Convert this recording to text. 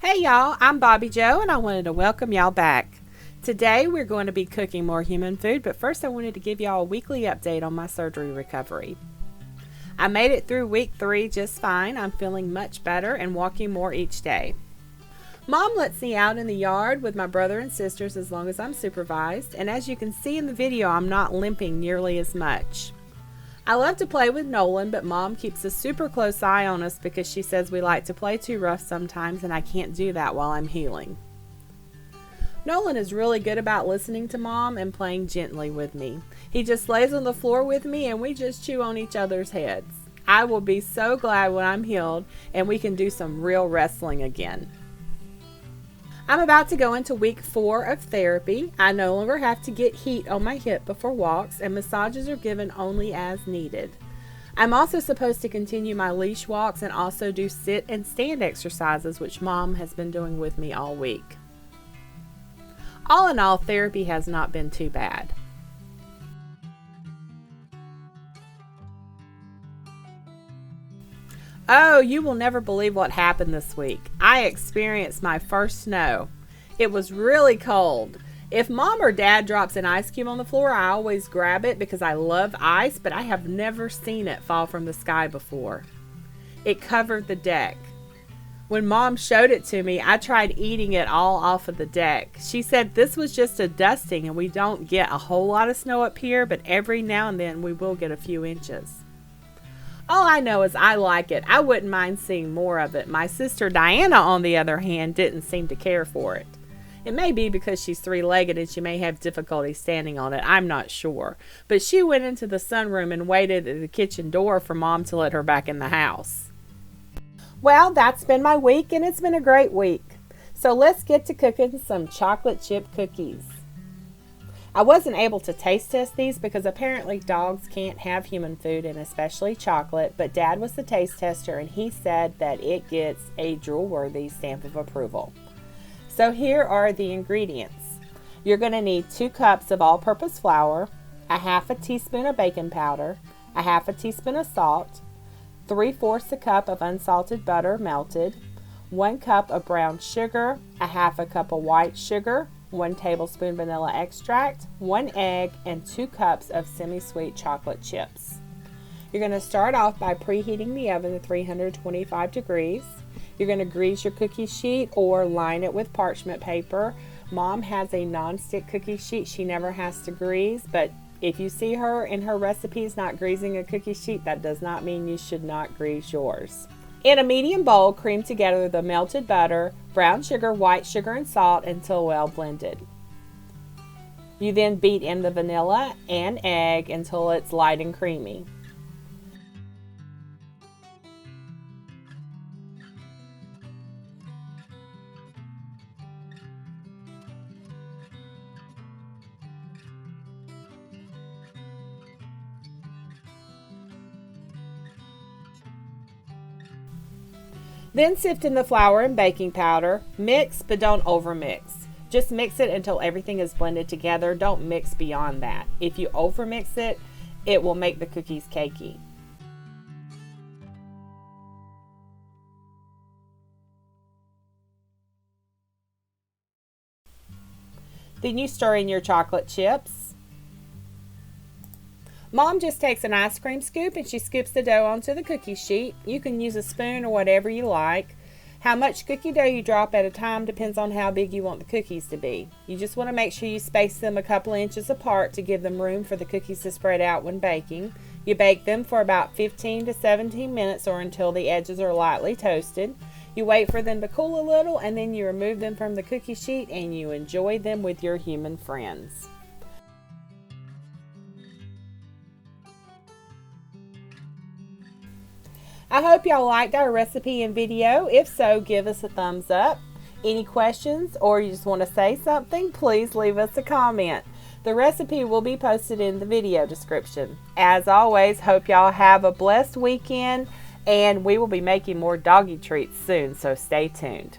Hey y'all, I'm Bobbi Jo and I wanted to welcome y'all back. Today we're going to be cooking more human food, but first I wanted to give y'all a weekly update on my surgery recovery. I made it through week 3 just fine. I'm feeling much better and walking more each day. Mom lets me out in the yard with my brother and sisters as long as I'm supervised, and as you can see in the video, I'm not limping nearly as much. I love to play with Nolan, but Mom keeps a super close eye on us because she says we like to play too rough sometimes, and I can't do that while I'm healing. Nolan is really good about listening to Mom and playing gently with me. He just lays on the floor with me and we just chew on each other's heads. I will be so glad when I'm healed and we can do some real wrestling again. I'm about to go into week 4 of therapy. I no longer have to get heat on my hip before walks, and massages are given only as needed. I'm also supposed to continue my leash walks and also do sit and stand exercises, which Mom has been doing with me all week. All in all, therapy has not been too bad. Oh, you will never believe what happened this week. I experienced my first snow. It was really cold. If Mom or Dad drops an ice cube on the floor, I always grab it because I love ice, but I have never seen it fall from the sky before. It covered the deck. When Mom showed it to me, I tried eating it all off of the deck. She said this was just a dusting and we don't get a whole lot of snow up here, but every now and then we will get a few inches. All I know is I like it. I wouldn't mind seeing more of it. My sister Diana, on the other hand, didn't seem to care for it. It may be because she's 3-legged and she may have difficulty standing on it. I'm not sure. But she went into the sunroom and waited at the kitchen door for Mom to let her back in the house. Well, that's been my week and it's been a great week. So let's get to cooking some chocolate chip cookies. I wasn't able to taste test these because apparently dogs can't have human food and especially chocolate, but Dad was the taste tester and he said that it gets a drool-worthy stamp of approval. So here are the ingredients. You're going to need 2 cups of all-purpose flour, a half a teaspoon of baking powder, a half a teaspoon of salt, 3/4 a cup of unsalted butter melted, 1 cup of brown sugar, a half a cup of white sugar, 1 tablespoon vanilla extract, 1 egg, and 2 cups of semi-sweet chocolate chips. You're going to start off by preheating the oven to 325 degrees. You're going to grease your cookie sheet or line it with parchment paper. Mom has a non-stick cookie sheet she never has to grease, but if you see her in her recipes not greasing a cookie sheet, that does not mean you should not grease yours. In a medium bowl, cream together the melted butter, brown sugar, white sugar, and salt until well blended. You then beat in the vanilla and egg until it's light and creamy. Then sift in the flour and baking powder. Mix, but don't overmix. Just mix it until everything is blended together. Don't mix beyond that. If you overmix it, it will make the cookies cakey. Then you stir in your chocolate chips. Mom just takes an ice cream scoop and she scoops the dough onto the cookie sheet. You can use a spoon or whatever you like. How much cookie dough you drop at a time depends on how big you want the cookies to be. You just want to make sure you space them a couple inches apart to give them room for the cookies to spread out when baking. You bake them for about 15 to 17 minutes or until the edges are lightly toasted. You wait for them to cool a little and then you remove them from the cookie sheet and you enjoy them with your human friends. I hope y'all liked our recipe and video. If so, give us a thumbs up. Any questions or you just want to say something, please leave us a comment. The recipe will be posted in the video description. As always, hope y'all have a blessed weekend and we will be making more doggy treats soon, so stay tuned.